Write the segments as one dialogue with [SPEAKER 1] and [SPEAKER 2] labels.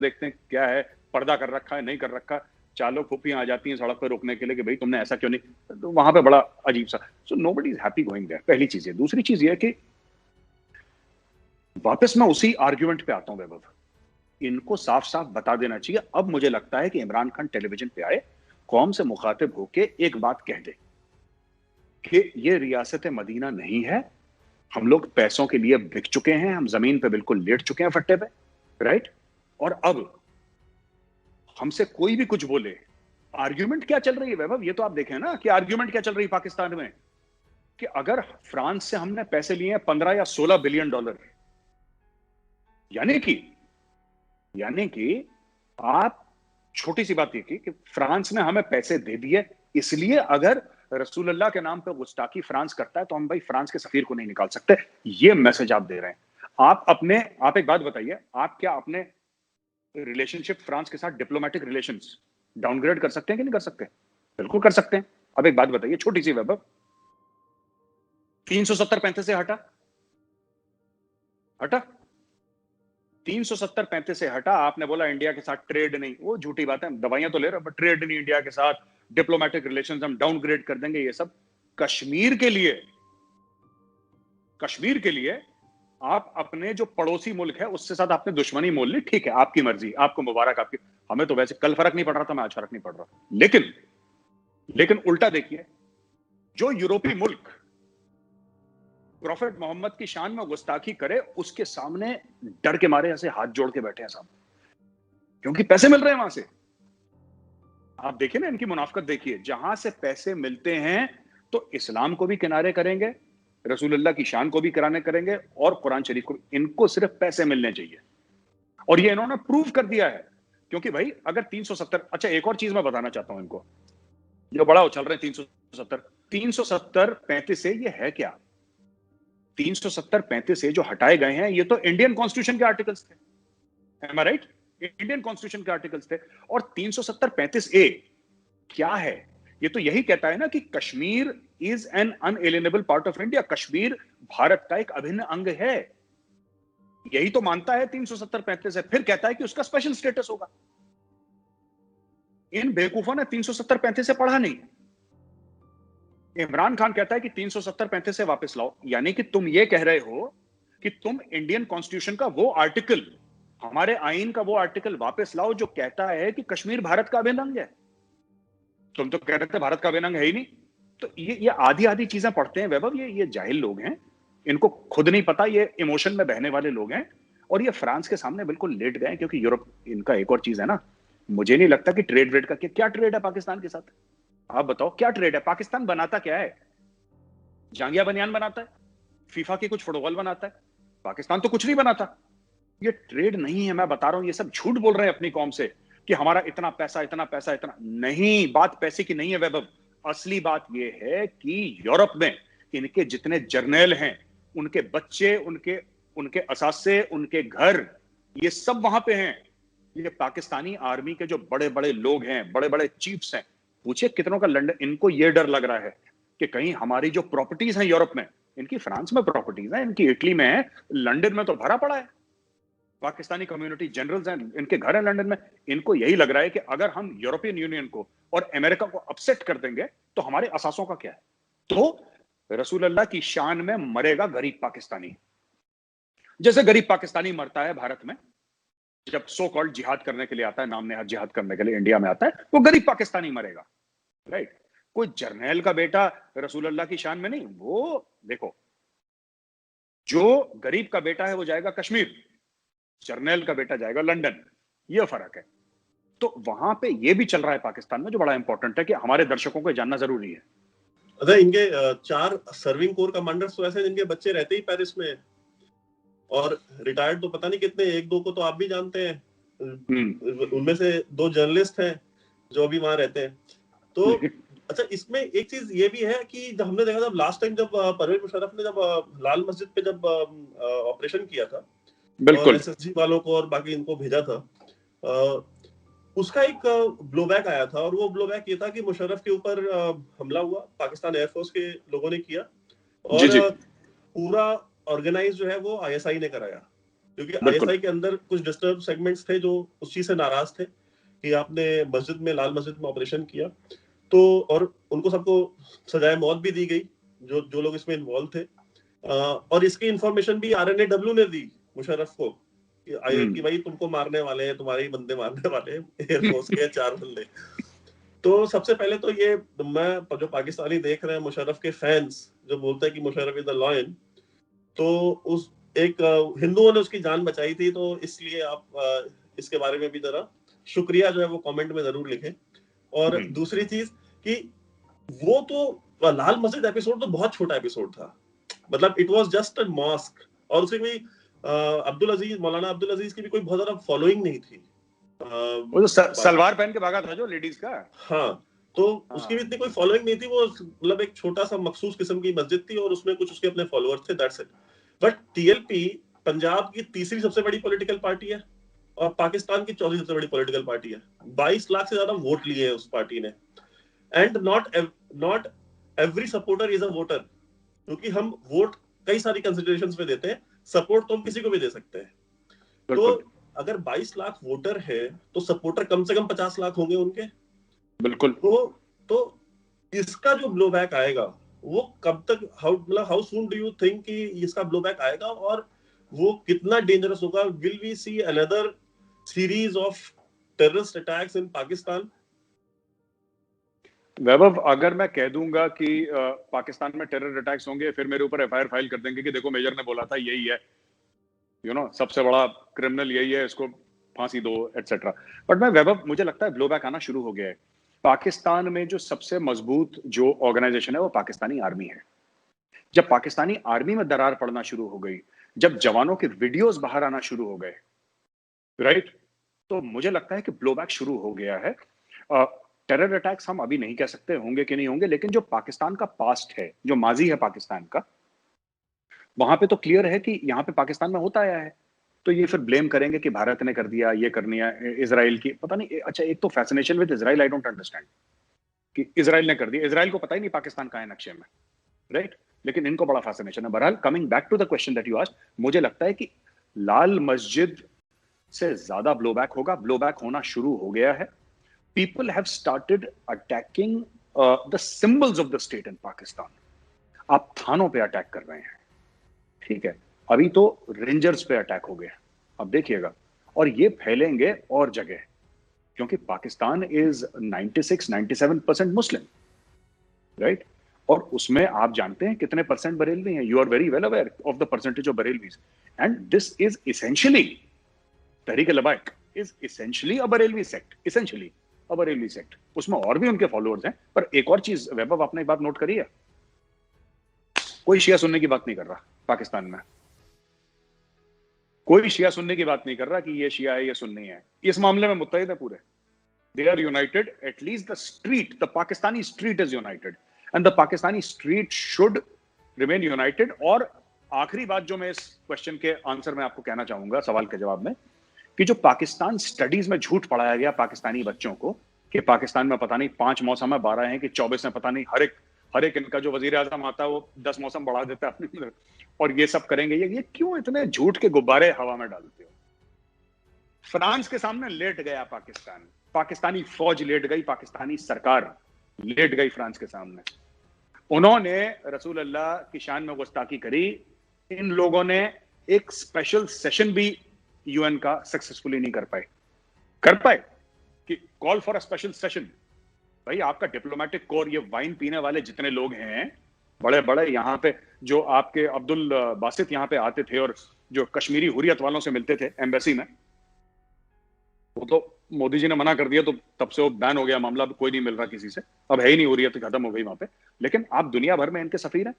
[SPEAKER 1] देखते हैं क्या है, पर्दा कर रखा है नहीं कर रखा, चार लोग फूफियां आ जाती हैं सड़क पर रोकने के लिए कि भाई तुमने ऐसा क्यों नहीं, तो वहां पे बड़ा अजीब सा। So nobody is happy going there, पहली चीज है। दूसरी चीज ये है कि वापस मैं उसी आर्ग्यूमेंट पे आता हूं वैभव, इनको साफ साफ बता देना चाहिए। अब मुझे लगता है कि इमरान खान टेलीविजन पे आए, कौम से मुखातिब होके एक बात कह दे कि ये रियासत मदीना नहीं है, हम लोग पैसों के लिए बिक चुके हैं, हम जमीन पे बिल्कुल लेट चुके हैं फट्टे पे, राइट। और अब हमसे कोई भी कुछ बोले, आर्ग्यूमेंट क्या चल रही है वैभव, ये तो आप देखें ना कि आर्ग्यूमेंट क्या चल रही है पाकिस्तान में, कि अगर फ्रांस से हमने पैसे लिए हैं 15 या 16 बिलियन डॉलर, यानी कि आप, छोटी सी बात ये कि फ्रांस ने हमें पैसे दे दिए, इसलिए अगर रसूल अल्लाह के नाम पे गुस्ताखी फ्रांस करता है तो हम भाई फ्रांस के सफीर को नहीं निकाल सकते। ये मैसेज आप दे रहे हैं। आप एक बात बताइए, आप क्या अपने रिलेशनशिप फ्रांस के साथ डिप्लोमेटिक रिलेशंस डाउनग्रेड कर सकते हैं कि नहीं कर सकते? बिल्कुल कर सकते हैं। अब एक बात बताइए छोटी सी वैभव, 370-35 से हटा हटा 370-35 से हटा, आपने बोला इंडिया के साथ ट्रेड नहीं, वो झूठी बात है, दवाइयां तो ले रहे, बट ट्रेड नहीं इंडिया के साथ, डिप्लोमेटिक रिलेशंस हम डाउनग्रेड कर देंगे, ये सब कश्मीर के लिए आप अपने जो पड़ोसी मुल्क है उससे साथ आपने दुश्मनी मोल ली, ठीक है, आपकी मर्जी, आपको मुबारक, आपकी, हमें तो वैसे कल फर्क नहीं पड़ रहा था, मैं आज फर्क नहीं पड़ रहा। लेकिन उल्टा देखिए, जो यूरोपीय मुल्क प्रॉफेट मोहम्मद की शान में गुस्ताखी करे, उसके सामने डर के मारे ऐसे हाथ जोड़ के बैठे हैं साहब, क्योंकि पैसे मिल रहे हैं वहां से। आप देखिए ना इनकी मुनाफकत देखिए, जहां से पैसे मिलते हैं तो इस्लाम को भी किनारे करेंगे, रसूलुल्लाह की शान को भी किनारे करेंगे, और कुरान शरीफ को। इनको सिर्फ पैसे मिलने चाहिए, और ये इन्होंने प्रूव कर दिया है। क्योंकि भाई अगर 370, अच्छा एक और चीज मैं बताना चाहता हूं इनको, जो बड़ा उछल रहे हैं 370-35 से, ये है क्या? 370-35 से जो हटाए गए हैं, ये तो इंडियन कॉन्स्टिट्यूशन के आर्टिकल्स थे, एम आई राइट? इंडियन कॉन्स्टिट्यूशन के आर्टिकल्स थे। और 370-35 ए क्या है? ये तो यही कहता है ना कि Kashmir is an inalienable part of India, Kashmir Bharat का एक अभिन्न अंग है, यही तो मानता है 370-35 है। फिर कहता है कि उसका स्पेशल स्टेटस होगा। इन बेवकूफों ने 370-35 से पढ़ा नहीं। इमरान खान कहता है कि 370-35 से वापस लाओ, यानी कि तुम ये कह रहे हो कि तुम इंडियन कॉन्स्टिट्यूशन का वो आर्टिकल, हमारे आईन का वो आर्टिकल वापस लाओ जो कहता है कि कश्मीर भारत का अभिन्न अंग है। तुम तो कह रहे थे भारत का अभिन्न अंग है ही नहीं। तो ये आधी आधी चीजें पढ़ते हैं वैभव, ये जाहिल लोग हैं, इनको खुद नहीं पता, ये इमोशन में बहने वाले लोग हैं, और ये फ्रांस के सामने बिल्कुल लेट गए, क्योंकि यूरोप, इनका एक और चीज है ना, मुझे नहीं लगता कि ट्रेड व्रेड का, क्या ट्रेड है पाकिस्तान के साथ? आप बताओ क्या ट्रेड है? पाकिस्तान बनाता क्या है? जांगिया बनियान बनाता है, फीफा की कुछ फुटबॉल बनाता है, पाकिस्तान तो कुछ नहीं बनाता। ये ट्रेड नहीं है, मैं बता रहा हूं, ये सब झूठ बोल रहे हैं अपनी कौम से कि हमारा इतना पैसा इतना पैसा इतना नहीं। बात पैसे की नहीं है वैभव, असली बात ये है कि यूरोप में इनके जितने जर्नैल हैं, उनके बच्चे, उनके उनके असासे, उनके घर, ये सब वहां पे हैं। ये पाकिस्तानी आर्मी के जो बड़े बड़े लोग हैं, बड़े बड़े चीफ्स हैं, पूछे कितनों का लंदन, इनको ये डर लग रहा है कि कहीं हमारी जो प्रॉपर्टीज हैं यूरोप में, इनकी फ्रांस में प्रॉपर्टीज हैं, इनकी इटली में है, लंदन में तो भरा पड़ा है, पाकिस्तानी कम्युनिटी जनरल्स हैं, इनके घर हैं लंदन में। इनको यही लग रहा है कि अगर हम यूरोपियन यूनियन को और अमेरिका को अपसेट कर देंगे तो हमारे असासों का क्या है। तो रसूल अल्लाह की शान में मरेगा गरीब पाकिस्तानी, जैसे गरीब पाकिस्तानी मरता है भारत में जब सो कॉल्ड जिहाद करने के लिए आता है, नाम नेहाद जिहाद करने के लिए इंडिया में आता है, वो गरीब पाकिस्तानी मरेगा, राइट। कोई जर्नैल का बेटा रसूल अल्लाह की शान में नहीं, वो देखो, जो गरीब का बेटा है वो जाएगा कश्मीर, जर्नैल का बेटा जाएगा लंदन, ये फर्क है। तो वहां पे ये भी चल रहा है पाकिस्तान में, जो बड़ा इंपॉर्टेंट है कि हमारे दर्शकों को जानना जरूरी है।
[SPEAKER 2] अच्छा, इनके 4 सर्विंग कोर कमांडर्स तो ऐसे जिनके बच्चे रहते ही पेरिस में, और रिटायर्ड तो पता नहीं कितने, 1-2 को तो आप भी जानते हैं, उनमें से 2 जर्नलिस्ट हैं जो अभी वहां रहते हैं। तो अच्छा, इसमें एक चीज ये भी है कि जब हमने देखा, जब लास्ट टाइम जब परवेज मुशर्रफ ने जब लाल मस्जिद पे जब ऑपरेशन किया था, और एसएसजी वालों को और बाकी इनको भेजा था, उसका एक ब्लोबैक आया था, और वो ब्लोबैक ये था कि मुशर्रफ के ऊपर हमला हुआ, पाकिस्तान एयरफोर्स के लोगों ने किया, और पूरा ऑर्गेनाइज जो है वो आईएसआई ने कराया। क्योंकि आईएसआई के अंदर कुछ डिस्टर्ब सेगमेंट्स थे जो उस चीज से नाराज थे कि आपने मस्जिद में, लाल मस्जिद में ऑपरेशन किया, तो और उनको सबको सजाए मौत भी दी गई जो लोग इसमें इन्वॉल्व थे। और इसकी इंफॉर्मेशन भी RNAW ने दी मुशर्रफ को कि भाई तुमको मारने वाले हैं, तुम्हारे ही बंदे मारने वाले हैं, एयरफोर्स के 4 बंदे। तो सबसे पहले तो ये मैं जो पाकिस्तानी देख रहे हैं मुशर्रफ के फैंस जो बोलते हैं कि मुशर्रफ इज द लॉयन, तो उस एक हिंदुओं ने उसकी जान बचाई थी, तो इसलिए आप इसके बारे में भी जरा शुक्रिया जो है वो कमेंट में जरूर लिखें। और दूसरी चीज कि वो तो लाल मस्जिद एपिसोड तो बहुत छोटा एपिसोड था, मतलब it was just a mosque, और उसमें भी मौलाना अब्दुल अजीज की भी कोई बहुत ज्यादा फॉलोइंग नहीं थी।
[SPEAKER 1] वो तो सलवार पहन के भागा था जो लेडीज का।
[SPEAKER 2] हाँ, तो उसकी भी इतनी कोई फॉलोइंग नहीं थी, वो मतलब एक छोटा सा मखसूस किस्म की मस्जिद थी और उसमें कुछ उसके अपने फॉलोअर्स थे, that's it. But TLP Punjab की तीसरी सबसे बड़ी पॉलिटिकल पार्टी है और पाकिस्तान की चौथी सबसे बड़ी पॉलिटिकल पार्टी है। 22 लाख से ज्यादा वोट लिए हैं उस पार्टी ने। And not every supporter is a voter, क्योंकि हम वोट कई सारी कंसिडरेशंस पे देते हैं, सपोर्ट तो हम किसी को भी दे सकते हैं। तो अगर 22 लाख वोटर है तो सपोर्टर कम से कम 50 लाख होंगे उनके।
[SPEAKER 1] बिल्कुल।
[SPEAKER 2] तो इसका जो ब्लो बैक आएगा वो कब तक, how soon do you think कि इसका ब्लो बैक आएगा और वो कितना डेंजरस होगा? Will we see another series of terrorist attacks in Pakistan?
[SPEAKER 1] Vaibhav, अगर मैं कह दूंगा कि पाकिस्तान में टेरर अटैक्स होंगे, फिर मेरे ऊपर FIR फाइल कर देंगे कि देखो मेजर ने बोला था यही है, सबसे बड़ा क्रिमिनल यही है, इसको फांसी दो एटसेट्रा। बट मैं वैभव, मुझे लगता है ब्लो बैक आना शुरू हो गया है। पाकिस्तान में जो सबसे मजबूत जो ऑर्गेनाइजेशन है वो पाकिस्तानी आर्मी है। जब पाकिस्तानी आर्मी में दरार पड़ना शुरू हो गई, जब जवानों के वीडियोस बाहर आना शुरू हो गए, राइट, तो मुझे लगता है कि ब्लो बैक शुरू हो गया है। टेरर अटैक्स हम अभी नहीं कह सकते होंगे कि नहीं होंगे, लेकिन जो पाकिस्तान का पास्ट है, जो माजी है पाकिस्तान का, वहां पे तो क्लियर है कि यहाँ पे पाकिस्तान में होता आया है। तो ये फिर ब्लेम करेंगे कि भारत ने कर दिया, ये करनी है, इजराइल की पता नहीं। अच्छा, एक तो fascination with Israel, I don't understand कि इजराइल ने कर दिया। इजराइल को पता ही नहीं पाकिस्तान का है नक्शे में, राइट, लेकिन इनको बड़ा फैसिनेशन है। बहरहाल, coming back to the question that you asked, मुझे लगता है कि लाल मस्जिद से ज्यादा ब्लो बैक होगा, ब्लो बैक होना शुरू हो गया है। People have started attacking the symbols of the state in Pakistan. आप थानों पे अटैक कर रहे हैं, ठीक है, अभी तो रेंजर्स पे अटैक हो गया, अब देखिएगा, और ये फैलेंगे और जगह, क्योंकि पाकिस्तान इज 96-97% मुस्लिम, राइट, और उसमें आप जानते हैं कितने परसेंट बरेलवी हैं। You are very well aware of the percentage of Barelvis, and this is essentially, Tehreek e Labbaik is essentially a Barelvi sect, essentially a Barelvi sect. उसमें और भी उनके फॉलोअर्स हैं। पर एक और चीज वैभव, आपने एक बात नोट करी है, कोई शिया सुन्नी की बात नहीं कर रहा पाकिस्तान में, कोई शिया सुन्नी की बात नहीं कर रहा कि ये शिया है, ये सुन्नी है। इस मामले में मुत्तहिद है पूरे, they are united, at least the street, the Pakistani street is united, and the Pakistani street should remain united. और आखिरी बात जो मैं इस क्वेश्चन के आंसर में आपको कहना चाहूंगा, सवाल के जवाब में, कि जो पाकिस्तान स्टडीज में झूठ पढ़ाया गया पाकिस्तानी बच्चों को कि पाकिस्तान में पता नहीं 5 मौसम है, 12 हैं कि 24 में, पता नहीं हर एक इनका जो वजीर आजम आता है वो 10 मौसम बढ़ा देता है अपने, और ये सब करेंगे। ये क्यों इतने झूठ के गुब्बारे हवा में डालते हो? फ्रांस के सामने लेट गया पाकिस्तान, पाकिस्तानी फौज लेट गई, पाकिस्तानी सरकार लेट गई फ्रांस के सामने। उन्होंने रसूल अल्लाह की शान में गुस्ताखी करी। इन लोगों ने एक स्पेशल सेशन भी UN का सक्सेसफुली नहीं कर पाए कि call for a special session. भाई, आपका डिप्लोमेटिक कोर, ये वाइन पीने वाले जितने लोग हैं बड़े बड़े, यहाँ पे जो आपके अब्दुल बासित यहाँ पे आते थे और जो कश्मीरी हुरियत वालों से मिलते थे एम्बेसी में, वो तो मोदी जी ने मना कर दिया, तो तब से वो बैन हो गया मामला, कोई नहीं मिल रहा किसी से, अब है ही नहीं, हुरियत खत्म हो गई वहां पे। लेकिन आप दुनिया भर में इनके सफीर हैं,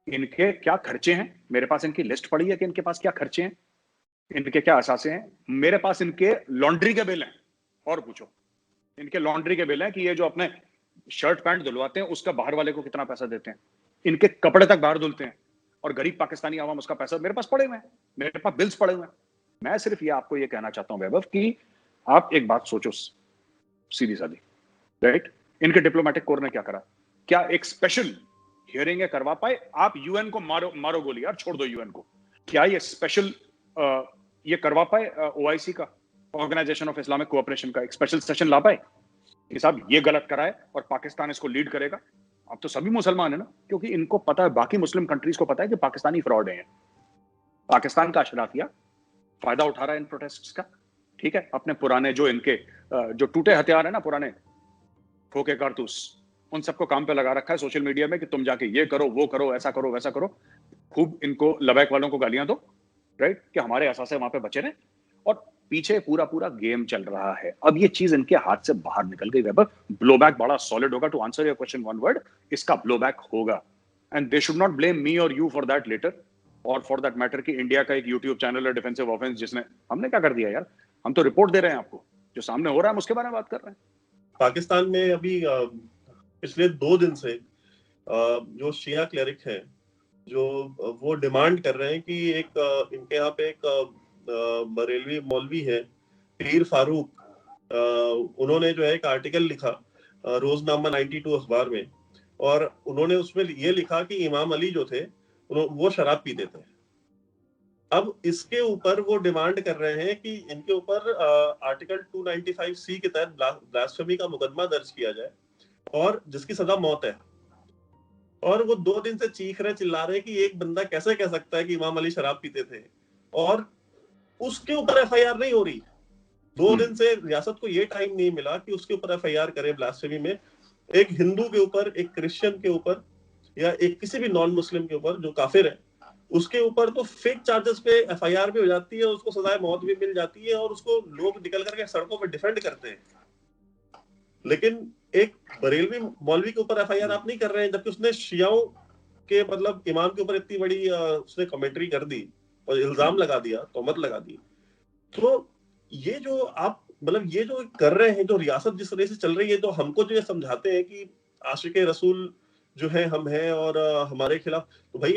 [SPEAKER 1] इनके क्या खर्चे हैं, मेरे पास इनकी लिस्ट पड़ी है कि इनके पास क्या खर्चे हैं, इनके क्या असासे हैं। मेरे पास इनके लॉन्ड्री के बिल हैं, और पूछो, इनके लॉन्ड्री के बिल हैं कि ये जो अपने शर्ट पैंट धुलवाते हैं उसका बाहर वाले को कितना पैसा देते हैं, इनके कपड़े तक बाहर धुलते हैं, और गरीब पाकिस्तानी आवाम उसका पैसा, मेरे पास पड़े हुए हैं, मेरे पास बिल्स पड़े हुए हैं। मैं सिर्फ ये आपको ये कहना चाहता हूं वैभव कि आप एक बात सोचो सीधी सादी, राइट, इनके डिप्लोमेटिक कोर ने क्या करा? क्या एक स्पेशल हियरिंग करवा पाए? आप UN को मारो गोली यार, छोड़ दो UN को। क्या ये स्पेशल ये करवा पाए OIC का, ऑर्गेनाइजेशन ऑफ इस्लामिक कोऑपरेशन का एक स्पेशल सेशन ला पाए कि साहब ये गलत करा है और पाकिस्तान इसको लीड करेगा? अब तो सभी मुसलमान है ना, क्योंकि इनको पता है, बाकी मुस्लिम कंट्रीज को पता है कि पाकिस्तानी फ्रॉड है। पाकिस्तान का अशराफिया फायदा उठा रहा है इन प्रोटेस्ट्स का, ठीक है, अपने पुराने जो इनके जो टूटे हथियार है ना, पुराने खोखे कारतूस, उन सबको काम पे लगा रखा है सोशल मीडिया में कि तुम जाके ये करो, वो करो, ऐसा करो, वैसा करो, खूब इनको लबैक वालों को गालियां दो, राइट, कि हमारे असासे वहां पे बचे रहे, और पीछे पूरा पूरा गेम चल रहा है। अब ये चीज इनके हाथ से बाहर निकल गई। वेबर, ब्लो बैक बड़ा सॉलिड होगा। To answer your question one word, इसका ब्लो बैक होगा, and they should not blame me और यू फॉर दैट लेटर, और फॉर दैट मैटर कि इंडिया का एक यूट्यूब चैनल है डिफेंसिव ऑफेंस, जिसने, हमने क्या कर दिया यार? हम तो रिपोर्ट दे रहे हैं आपको, जो सामने हो रहा है हम उसके बारे में बात कर रहे हैं।
[SPEAKER 2] पाकिस्तान में अभी पिछले 2 दिन से जो शिया क्लेरिक है, जो वो डिमांड कर रहे हैं कि एक इनके यहाँ पे एक बरेलवी मौलवी है पीर फारूक, उन्होंने जो है एक आर्टिकल लिखा रोजनामा 92 अखबार में, और उन्होंने उसमें ये लिखा कि इमाम अली जो थे वो शराब पीते थे। अब इसके ऊपर वो डिमांड कर रहे हैं कि इनके ऊपर आर्टिकल 295C के तहत ब्लास्फेमी का मुकदमा दर्ज किया जाए, और जिसकी सजा मौत है। और वो 2 दिन से चीख रहे चिल्ला रहे कि एक बंदा कैसे कह सकता है कि इमाम अली शराब पीते थे, और उसके ऊपर FIR नहीं हो रही। 2 दिन से रियासत को ये टाइम नहीं मिला कि उसके ऊपर FIR करे ब्लास्फेमी में। एक हिंदू के ऊपर, एक क्रिश्चियन के ऊपर, या एक किसी भी नॉन मुस्लिम के ऊपर जो काफिर है, उसके ऊपर तो फेक चार्जेस पे FIR भी हो जाती है, उसको सजाए मौत भी मिल जाती है, और उसको लोग निकल करके सड़कों पे डिफेंड करते हैं। लेकिन एक बरेलवी मौलवी के ऊपर FIR आप नहीं कर रहे हैं, जबकि उसने शियाओं के मतलब इमाम के ऊपर इतनी बड़ी उसने कमेंट्री कर दी और इल्जाम लगा दिया, तोहमत लगा दी। तो ये जो आप मतलब ये जो कर रहे हैं, जो रियासत जिस तरह से चल रही है, जो हमको जो ये समझाते हैं कि आशिक रसूल जो है हम हैं और हमारे खिलाफ, तो भाई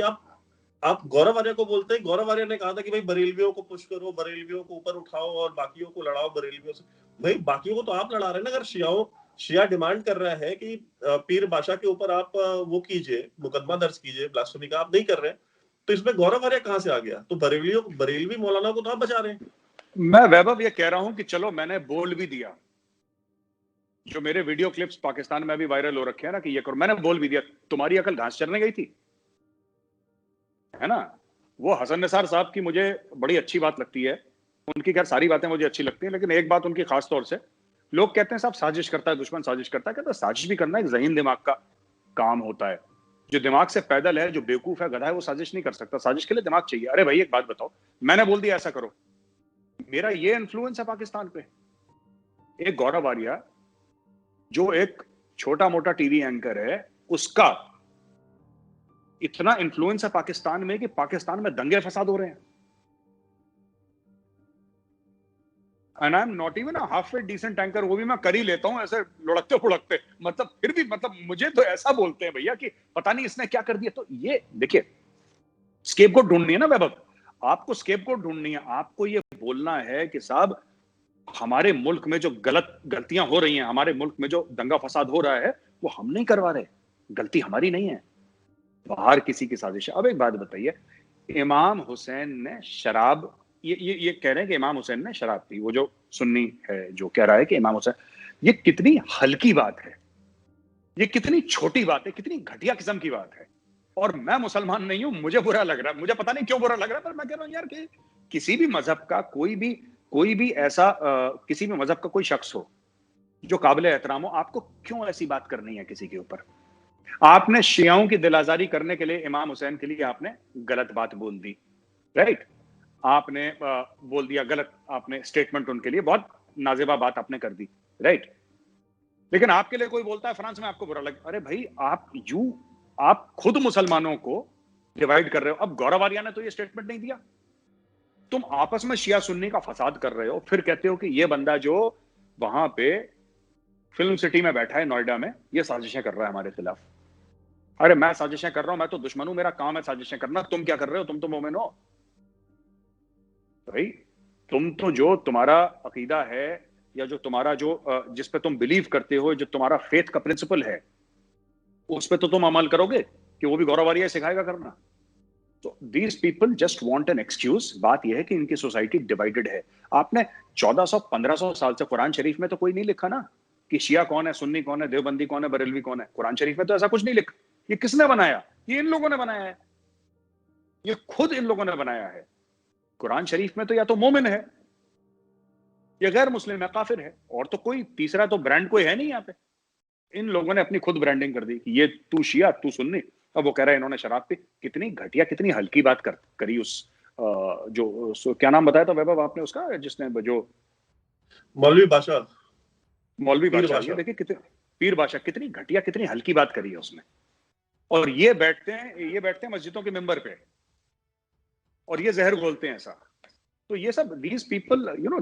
[SPEAKER 2] आप गौरव आर्या को बोलते हैं। गौरव आर्या ने कहा था कि भाई बरेलवियों को पुश करो, बरेलवियों को ऊपर उठाओ और बाकियों को लड़ाओ बरेलवियों से। भाई बाकियों को तो आप लड़ा रहे हैं ना। अगर शिया डिमांड कर रहा है कि पीर बादशाह के ऊपर आप वो कीजिए, मुकदमा दर्ज कीजिए ब्लास्फेमी का, आप नहीं कर रहे हैं, तो इसमें गौरव आर्या कहां से आ गया? तो बरेलवी मौलाना को तो आप बचा रहे हैं।
[SPEAKER 1] मैं वैभव ये कह रहा हूं कि चलो मैंने बोल भी दिया, जो मेरे वीडियो क्लिप्स पाकिस्तान में भी वायरल हो रखे हैं ना कि ये करो, मैंने बोल भी दिया, तुम्हारी अकल घास चरने गई थी, है ना? वो हसन निसार साहब की मुझे बड़ी अच्छी बात लगती है, उनकी खैर सारी बातें मुझे अच्छी लगती हैं, लेकिन एक बात उनकी खास तौर से, लोग कहते हैं साहब साजिश करता है दुश्मन, साजिश करता है। कहता है साजिश भी करना एक ज़हीन दिमाग का काम होता है। जो दिमाग से पैदल है, जो बेवकूफ है, गधा है, वो साजिश नहीं कर सकता। साजिश के लिए दिमाग चाहिए। अरे भाई एक बात बताओ, मैंने बोल दिया ऐसा करो, मेरा ये इन्फ्लुएंस है पाकिस्तान पे। एक गौरव आर्या जो एक छोटा मोटा टीवी एंकर है, उसका इतना इन्फ्लुएंस है पाकिस्तान में कि पाकिस्तान में दंगे फसाद हो रहे हैं। And I'm not even a halfway decent anchor, वो भी मैं कर ही लेता हूं ऐसे लुढ़कते फुड़कते, मतलब फिर भी मतलब मुझे तो ऐसा बोलते हैं भैया कि पता नहीं इसने क्या कर दिया। तो ये देखिए, स्केपगोट ढूंढनी है ना वैभव, आपको स्केपगोट ढूंढनी है। आपको ये बोलना है कि साहब हमारे मुल्क में जो गलतियां हो रही हैं, हमारे मुल्क में जो दंगा फसाद हो रहा है, वो हम नहीं करवा रहे, गलती हमारी नहीं है, बाहर किसी की साजिश है। अब एक बात बताइए, इमाम हुसैन ने शराब, ये कह रहे हैं कि इमाम हुसैन ने शराब पी, वो जो सुन्नी है जो कह रहा है कि इमाम हुसैन, ये कितनी हल्की बात है, ये कितनी छोटी बात है, कितनी घटिया किस्म की बात है। और मैं मुसलमान नहीं हूं, मुझे बुरा लग रहा है, मुझे पता नहीं क्यों बुरा लग रहा है, पर मैं कह रहा हूं यार कि किसी भी मजहब का कोई भी ऐसा किसी भी मजहब का कोई शख्स हो जो काबिल एहतराम हो, आपको क्यों ऐसी बात करनी है किसी के ऊपर? आपने शियाओं की दिलाजारी करने के लिए इमाम हुसैन के लिए आपने गलत बात बोल दी, राइट? आपने बोल दिया गलत, आपने स्टेटमेंट उनके लिए बहुत नाजेबा बात आपने कर दी, राइट? लेकिन आपके लिए कोई बोलता है फ्रांस में, आपको बुरा लगे। अरे भाई आप खुद मुसलमानों को डिवाइड कर रहे हो। अब गौरव आर्या ने तो ये स्टेटमेंट नहीं दिया, तुम आपस में शिया सुन्नी का फसाद कर रहे हो, फिर कहते हो कि ये बंदा जो वहां पे फिल्म सिटी में बैठा है नोएडा में, ये साजिशें कर रहा है हमारे खिलाफ। अरे मैं साजिशें कर रहा हूं? मैं तो दुश्मन हूं, मेरा काम है साजिशें करना। तुम क्या कर रहे हो? तुम तो मोमिन हो भाई। तुम तो जो तुम्हारा अकीदा है, या जो तुम्हारा जो जिस पे तुम बिलीव करते हो, जो तुम्हारा फेथ का प्रिंसिपल है, उस पे तो तुम अमल करोगे कि वो भी गौरव आर्या सिखाएगा करना। तो these people just want an excuse. बात यह है कि इनकी सोसाइटी डिवाइडेड है। आपने 1400-1500 साल से कुरान शरीफ में तो कोई नहीं लिखा ना कि शिया कौन है, सुन्नी कौन है, देवबंदी कौन है, बरेलवी कौन है। कुरान शरीफ में तो ऐसा कुछ नहीं लिखा। ये किसने बनाया? ये इन लोगों ने बनाया है। ये खुद इन लोगों ने बनाया है। कुरान शरीफ में तो या तो मोमिन है, या गैर मुस्लिम है, काफिर है, और तो कोई तीसरा तो ब्रांड कोई है नहीं यहाँ पे। इन लोगों ने अपनी खुद ब्रांडिंग कर दी कि ये तू शिया, तू सुन्नी। अब वो कह रहा है इन्होंने शराब पी। कितनी घटिया, कितनी हल्की बात करी उस क्या नाम बताया था वैभव आपने उसका, जिसने जो
[SPEAKER 2] मौलवी बादशाह,
[SPEAKER 1] मौलवी बादशाह, ये देखिए कितने पीर बादशाह, कितनी घटिया, कितनी हल्की बात करी है उसने। और ये बैठते हैं मस्जिदों के मेंबर पे, और ये जहर घोलते हैं ऐसा। तो ये सब दीज पीपल, यू नो,